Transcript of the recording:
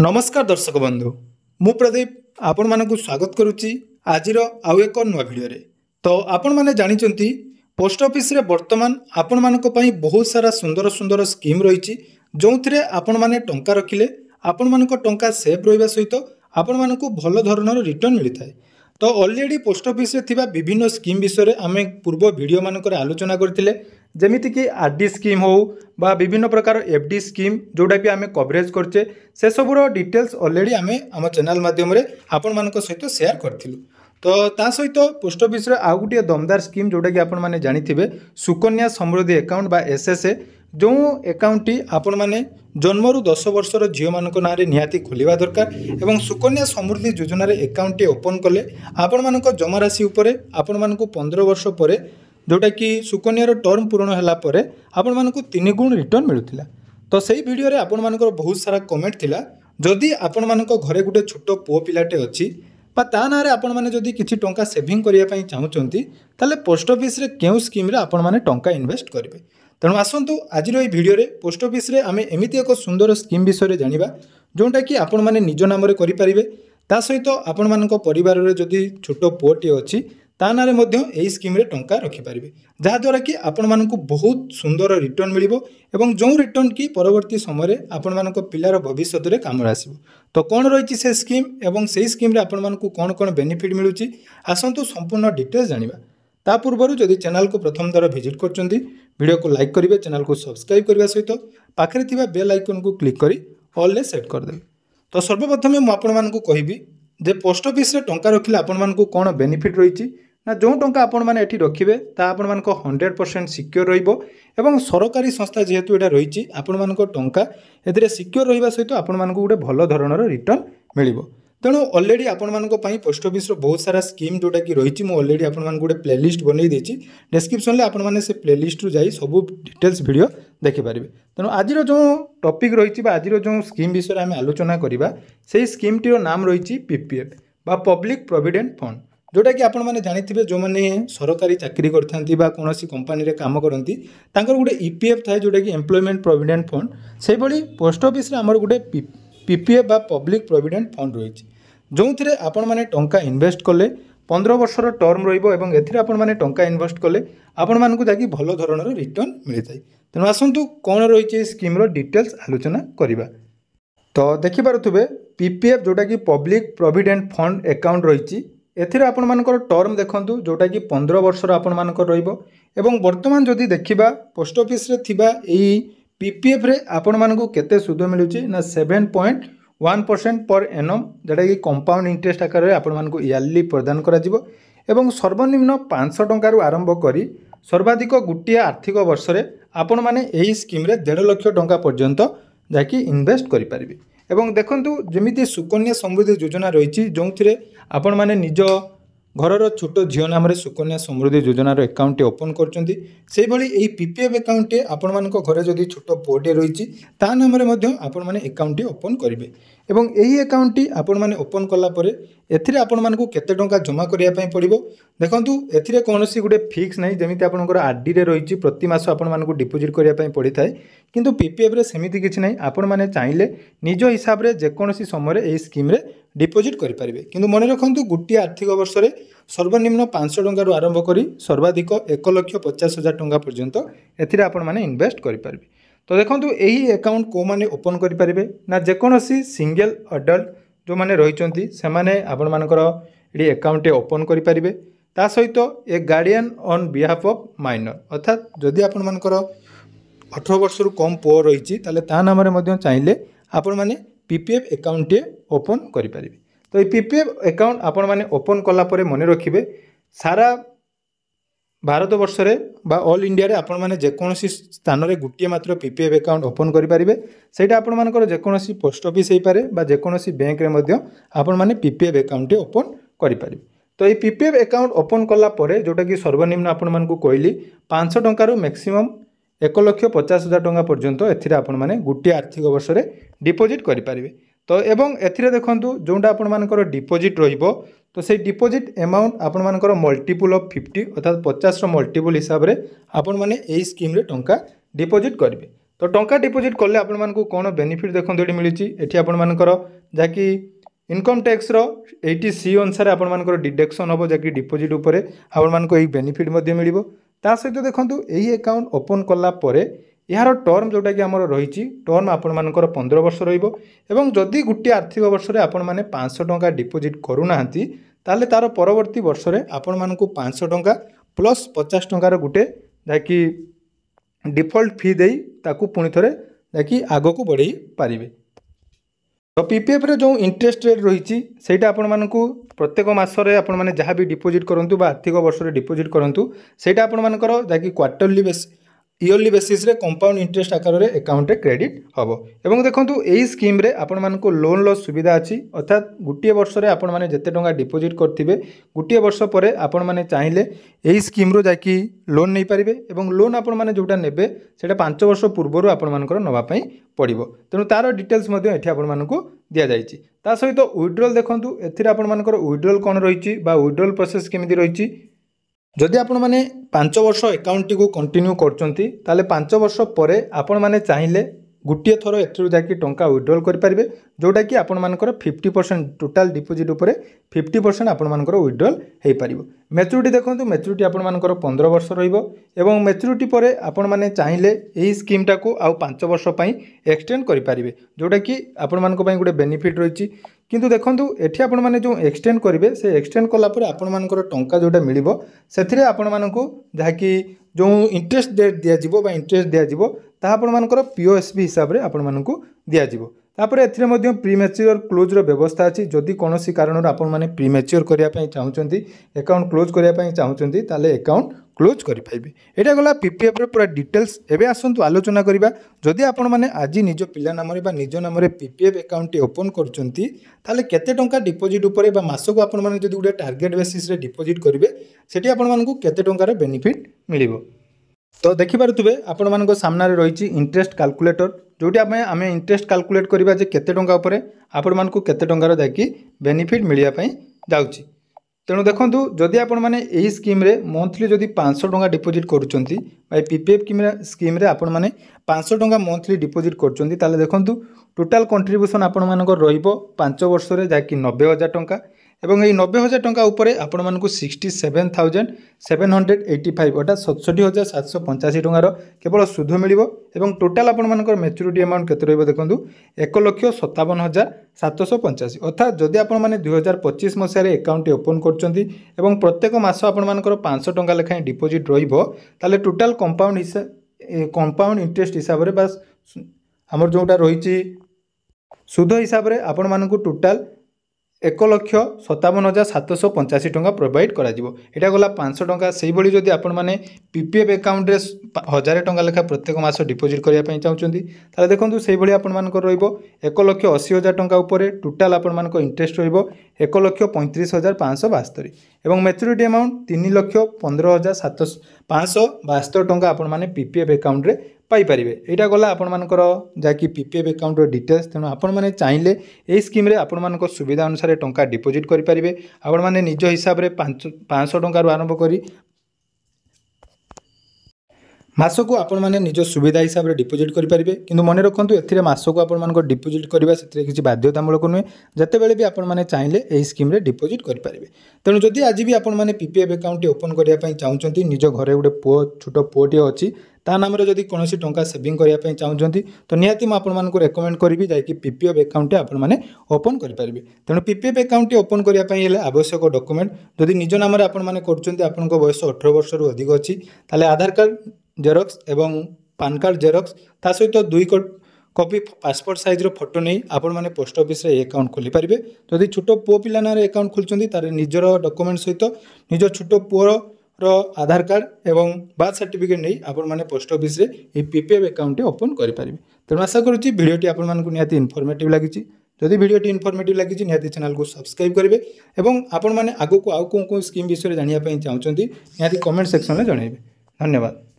नमस्कार दर्शक बंधु मु प्रदीप आपण मानक स्वागत करुच्ची आज आउ एक नुआ भिडियो तो आपण मैंने जानते पोस्ट ऑफिस रे वर्तमान आपण मानक पई बहुत सारा सुंदर सुंदर स्कीम रही जो थे आपण मैंने टंका रखिले आपण मानक टंका सेव रहा सहित आपण मानक भल धरण रिटर्न मिलता है। तो ऑलरेडी पोस्ट ऑफिस रे थिबा विभिन्न स्कीम विषय में आम पूर्व वीडियो मानक आलोचना करथिले जेमिति कि आरडी स्कीम हो बा विभिन्न प्रकार एफडी स्कीम जोटा कि आम कवरेज करचे से सबूर डिटेल्स ऑलरेडी आम आम चैनल माध्यम आपण मानक सहित शेयर करथिलु। तो ता सहित पोस्ट ऑफिस रे आउ गोटे दमदार स्कीम जोटा कि आपण माने जानिथिबे सुकन्या समृद्धि अकाउंट बा एसएसए जो अकाउंट टी आपण माने जन्मरू 10 वर्षर झील मानक ना निहाती खोलिबा दरकार एवं सुकन्या समृद्धि योजना रे अकाउंट टी ओपन कले आपण मानक जमा राशि उपरे आपण मानक 15 वर्ष परे जोटा कि सुकन्या टर्म पूर्ण होला परे आपण मानक 3 गुण रिटर्न मिलुथिला। तो सही वीडियो रे आपण मानकर बहुत सारा कमेंट थिला जदि आपण मानक घरे गुटे छोट पुओ पिलाटे अछि बा ता नारे आपण माने जदि किछि टंका सेविंग करिया पई चाहुचंती ताले पोस्ट ऑफिस रे केउ स्कीम रे आपण माने टंका इन्वेस्ट करिवे। तेणु आसतु आज भिडियो रे पोस्ट ऑफिस रे आमे एमिति एक सुंदर स्कीम विषय रे जानिबा जोंटा कि आपण माने निज नाम रे करि परिबे ता सहित आपण मानक परिवार रे जदि छोट पुओटी अछि ता नारे मध्य एही स्कीम रे टंका रखि परिबे जहा द्वारा कि आपण मानक बहुत सुंदर रिटर्न मिलिबो एवं जो रिटर्न की परवर्ती समय रे आपण मानक पिलार भविष्य रे काम आसीबो। तो कौन रही से स्कीम एवं से स्कीम रे आपण मानक कौन कौन बेनिफिट मिलुची आसंतु संपूर्ण डिटेल्स जानिबा। ता पूर्व जदि चैनल को प्रथम दर विजिट करचंती वीडियो को लाइक करिवे चैनल को सब्सक्राइब करबा सहित पाखरे थिबा बेल आइकन को क्लिक करी ऑल ले सेट कर देबे। तो सर्वप्रथम मु आपण मानक कहिबी जे पोस्ट ऑफिस रे टंका रखिले आपण मानक कौन बेनिफिट रही ना जो टंका आपण माने एठी रखिबे ता आपण मानक 100% सिक्योर रहिबो एवं सरकारी संस्था जेहेतु एटा रहिछि आपण मानक टंका एथिरे सिक्योर रहिबा सहित आपण मानक गोटे भल धरणर रिटर्न मिलिबो। तेणु ऑलरेडी आपण मानक पई पोस्ट ऑफिस रो बहुत सारा स्कीम जोटा कि रहिछि मु ऑलरेडी आपण मानक गोटे प्लेलिस्ट बनै देछि डिस्क्रिप्शन ले आपण माने से प्लेलिस्ट रु जाई सब डिटेल्स वीडियो देखि परिबे। तेणु आज जो टॉपिक रहिछि बा आज जो स्कीम विषय आमे आलोचना करिबा सेही स्कीम टीर नाम रहिछि पीपीएफ बा पब्लिक प्रोविडेंट फंड जोटा कि आपण माने जानिथिबे जो माने सरकारी चाकरी करथांती बा कोनोसी कंपनी रे काम करंती तांकर गुटे ईपीएफ थाए जोटा कि एम्प्लॉयमेंट प्रोविडेंट फंड सेही भली पोस्ट ऑफिस रे हमर गुटे पीपीएफ बा पब्लिक प्रोविडेंट फंड रहिछि जो थिरे आपण माने टंका इन्वेस्ट कले 15 वर्षर टर्म रहिबो एवं एथिरे आपण माने टंका इन्वेस्ट कले आपण मानकु जाकी भलो धरणर रिटर्न मिलिथाय। तेनु आसंतु कोन रहिछि स्कीम रो डिटेल्स आलोचना करिबा। तो देखि पारुथबे पीपीएफ जोटा कि पब्लिक प्रोविडेंट फंड अकाउंट रहिछि एथिरे आपण मानकर टर्म देखंतु जोटा कि 15 वर्षर आपण मानकर रहिबो एवं वर्तमान जदि देखिबा पोस्ट ऑफिस रे थिबा एई पीपीएफ रे आपण मानकु केते सुद मिलुची ना 7.1% पर एनम जेटा कि कंपाउंड इंटरेस्ट आकार रे आपण मानकु इयरली प्रदान करा जिवो एवं सर्वनिम्न 500 टंका रु आरंभ करी सर्वाधिक गुटिया आर्थिक वर्ष रे आपण माने एही स्कीम रे 1.5 लाख टंका पर्यंत जाकी इन्वेस्ट करि परिबे। एवं देखंतु जेमिति सुकन्या समृद्धि योजना रही जो थे आपण माने निज घरर छोट झील नाम सुकन्या समृद्धि योजनार अकाउंट ओपन कर पीपीएफ अकाउंट आपण मान घरे जदि छोट पुओटे रही नाम आपण माने अकाउंट ओपन करेंगे एवं यही अकाउंट आपण माने ओपन कलापर एथिरे आपण मानकु केते टंका जमा करिया पई पड़िबो देखंतु एथिरे कोनोसी गुटे फिक्स नहीं जेमिति आपनकर आरडी रे रहिछि प्रति मास आपण मानकु डिपोजिट करिया पई पड़ि थाए किंतु पीपीएफ रे सेमिति किछि नहीं आपण माने चाहिले निज हिसाब रे जे कोनोसी समय रे एही स्कीम रे डिपोजिट करि परिबे किंतु मने रखंतु गुटी आर्थिक वर्ष रे सर्वनिम्न 500 टंका रु आरंभ करी सर्वाधिक 1,50,000 टंका पर्यंत एथिरे आपण माने इन्वेस्ट करि परिबे। तो देखंतु एही अकाउंट को माने ओपन करि परिबे ना जे कोनोसी सिंगल अडल्ट जो माने रहिचंती से माने आपण मानकर एडी अकाउंट ओपन करि परिबे ता सहित a guardian on behalf of minor अर्थात जदि आपण मानकर 18 वर्ष रु कम पुओ रहिछि ताले ता नाम रे मध्य चाहिले आपण माने पीपीएफ अकाउंट ओपन करि परिबे। तो ये पीपीएफ अकाउंट आपण माने ओपन कला परे मने रखिबे सारा भारत वर्ष रे बा ऑल इंडिया रे आपण माने जेकोनोसी स्थान रे गुटिए मात्र पीपीएफ अकाउंट ओपन करि परिबे सेटा आपण मानकर जेकोनोसी पोस्ट ऑफिस हेई पारे बा जेकोनोसी बैंक रे मध्य आपण माने पीपीएफ अकाउंट ओपन करि परिबे। तो ये पीपीएफ अकाउंट ओपन कला परे जोटा कि सर्वनिम्न आपण मानकु कहली 500 टंका रु मैक्सिमम 1,50,000 टंका पर्यंत एथिरे आपण माने गुटिए आर्थिक वर्ष रे डिपोजिट करि परिबे। तो एवं एथिरे देखंतु जोंडा आपण मानकर डिपोजिट रहिबो तो से डिपोजिट अमाउंट आपण मानकर मल्टीपल ऑफ 50 अर्थात 50 रो मल्टीपल हिसाब रे आपण माने एही स्कीम रे टंका डिपोजिट करिवे। तो टंका डिपोजिट कले आपण मानकु कोन बेनिफिट देखो ये मिली एठी आपण मानकर जाकि इनकम टैक्स रो 80C अनुसार आपण मानकर डिडक्शन हम जाकि डिपोजिट उपरे आपण मानको एही बेनिफिट मध्ये मिलिबो। ता सहित देखंतु एही अकाउंट ओपन कला परे यार टर्म जोटा कि आमर रही टर्म आपण मानकर 15 वर्ष रहिबो एवं जदि गुटी आर्थिक वर्ष रे आपण माने 500 टंका डिपोजिट करूनाहांती ताले तार परवर्ती वर्ष रे आपण मानकु 500 टंका प्लस 50 टंकार गुटे जाकि डिफॉल्ट फी देई ताकू पुणी थरे जाकि आगो को बढ़ई पारिबे। तो पीपीएफ रे जो इंटरेस्ट रेट रही सेटा आपण मानकु प्रत्येक मासरे आपण माने जहाँ भी डिपोजिट करंतु बा आर्थिक वर्ष रे डिपोजिट करंतु सेटा आपण मानकर जाकि क्वार्टरली बेस इयरली बेसिस रे कंपाउंड इंटरेस्ट आकार रे अकाउंट रे क्रेडिट हबो। एवं देखंतु एही स्कीम रे आपण मानकु लोन लो सुविधा अछि अर्थात गुटिए वर्ष रे आपण माने जते टंका डिपोजिट करथिबे गुटिए वर्ष परे आपण माने चाहिले एही स्कीम रो जाकि लोन नै परिबे एवं लोन आपण माने जोटा नेबे सेटा 5 वर्ष पूर्वरु आपण मानकर नवा पई पड़िबो। तेनु तार डिटेल्स मध्ये एठी आपण मानकु दिया जायछि। ता सहित विड्रॉल देखंतु एथिरे आपण मानकर विड्रॉल कोन रहिछि बा विड्रॉल प्रोसेस केमिति रहिछि। जदि आपण माने 5 वर्ष अकाउंट टी को कंटिन्यू करचंती ताले 5 वर्ष परे आपण माने चाहिले गुटिए थरो एथरु जाकि टंका विड्रॉल करि परिबे जोटा कि आपण मानकर 50% टोटल डिपोजिट उपरे 50% आपण मानकर विड्रॉल हे परिबो। मैच्योरिटी देखंतु मैच्योरिटी आपण मानकर 15 वर्ष रहिबो एवं मैच्योरिटी परे आपण माने चाहिले एही स्कीम टा को आउ 5 वर्ष पई एक्सटेंड करि परिबे जोटा कि आपण मानको पई गुटे बेनिफिट रहिछि। किंतु देखंतु एठी आपण माने जो एक्सटेंड करिवे से एक्सटेंड कला परे आपण मानकर टंका जोटा मिलिबो सेथिरे आपण मानकु जाकि जो इंटरेस्ट दिया जिवो बा इंटरेस्ट दिया जिवो ता आपण मानकर पीओएसबी हिसाब रे आपण मानकु दिया जिवो। तापर एथिरे मध्ये प्रीमैच्योर क्लोज रो व्यवस्था अछि। जदि कोनोसी कारण आपण माने प्रीमैच्योर करिया पई चाहुचंती अकाउंट क्लोज करिया पई चाहुचंती ताले अकाउंट क्लोज करि पाइबे। एटा गला पीपीएफ रे पूरा डिटेल्स। एबे आसंतु आलोचना करिबा जदि आपण माने आजि निज पिला नाम रे बा निज नाम रे पीपीएफ अकाउंट ओपन करचंती ताले केते टंका डिपोजिट उपरे बा मासको आपण माने जदि गुडे टार्गेट बेसिस रे डिपोजिट करिवे सेठी आपण मानकु केते टंका रे बेनिफिट मिलिबो। तो देखि पारुथबे आपण मानको सामना रे रहिछि इंटरेस्ट कैलकुलेटर जोटी आमे इंटरेस्ट कैलकुलेट करिबा जे केते टंका उपरे आपण मानको केते टंका रो जाकि बेनिफिट मिलिया पई जाउछि। तेणु देखंतु जदि आपण माने एही स्कीम रे मंथली जदि 500 टंका डिपोजिट करूचंती बाय पीपीएफ स्कीम रे आपण माने 500 टंका मंथली डिपोजिट करूचंती ताले देखंतु टोटल कंट्रीब्यूशन आपण मानको रहिबो 5 वर्ष रे जाकि 90,000 टंका एवं यही 90,000 टंका उपरे आपण मानकु 67,785 अर्थात 67,785 टंकार केवल सुध मिलिबो एवं टोटल आपण मानकर मैच्योरिटी अमाउंट केते रहइबो देखंतु 1,57,785 अर्थात जदि आपण माने 2025 मसिया रे अकाउंट ओपन करचंती एवं प्रत्येक मास आपण मानकर 500 टंका लेखा डिपोजिट रहिबो ताले टोटल कंपाउंड इंटरेस्ट हिसाब रे बस हमर जोटा रहिछि सुध हिसाब रे आपण मानकु टोटल 1,57,785 टंका प्रोवाइड करा जिवो। एटा गला 500 टंका सेही भली जदि आपण माने पीपीएफ अकाउंट रे 1000 टंका लेखा प्रत्येक मास डिपोजिट करिया पई चाहुचंती ताले देखंतु सेही भली आपण मानकर रहइबो 1,80,000 टंका उपरे टोटल आपण मानकर इंटरेस्ट रहइबो 1,35,572 एवं मैच्योरिटी अमाउंट 3,15,572 टंका आपण माने पीपीएफ अकाउंट रे पाई पारिबे। एटा गला आपण मानकर जाकि पीपीएफ अकाउंट रो डिटेल्स। तेणु आपण माने चाहिले एही स्कीम रे आपण मानकर सुविधा अनुसार टंका डिपोजिट करि पारिबे। आपण माने निज हिसाब रे 500 टंका रु आरंभ करी मासको आपण माने निज सुविधा हिसाब रे डिपोजिट करि पारिबे। किंतु मन रखंतु एथिरे मासको आपण मानको डिपोजिट करबा सेथिरे किछि बाध्यतामूलक नुहे जते बेले भी आपण माने चाहिले एही स्कीम रे डिपोजिट करि पारिबे। तेणु जदि आज भी आपण माने पीपीएफ अकाउंट ओपन करिया पई चाहुचंती निज घरे गुटे छोटो पुओटी अछि ता नाम रे जदि कोनोसी टंका सेविंग करिया पई चाहुचंती तो निहाती म आपण मानको रेकमेंड करबी जाय कि पीपीएफ अकाउंट आपण माने ओपन करि पारिबे। तेणु पीपीएफ अकाउंट ओपन करिया पई हेले आवश्यक डॉक्यूमेंट जदि निज नाम रे आपण माने करचंती आपनको बयस 18 वर्ष रु अधिक अछि ताले आधार कार्ड जेरॉक्स एवं पैन कार्ड जेरॉक्स ता सहित 2 कॉपी पासपोर्ट साइज रो फोटो नहीं आपण माने पोस्ट ऑफिस रे अकाउंट खोली पारिबे। जदि छोटो पुओ पिला ना रे अकाउंट खोलचंती तारे निजरो डॉक्यूमेंट सहित निज छोटो पुओ रो आधार कार्ड एवं बर्थ सर्टिफिकेट नहीं आपण माने पोस्ट ऑफिस रे ए पीपीएफ अकाउंट ओपन करि पारिबे। तेणु आशा करूची वीडियोटी आपण मानकु निहाती इन्फॉर्मेटिव लागिची। जदि वीडियोटी इन्फॉर्मेटिव लागिची निहाती चैनल को सब्सक्राइब करिवे एवं आपण माने आगो को आउ को स्कीम विषय रे जानिया पई चाहुचंती निहाती कमेंट सेक्शन रे जणाइबे। धन्यवाद।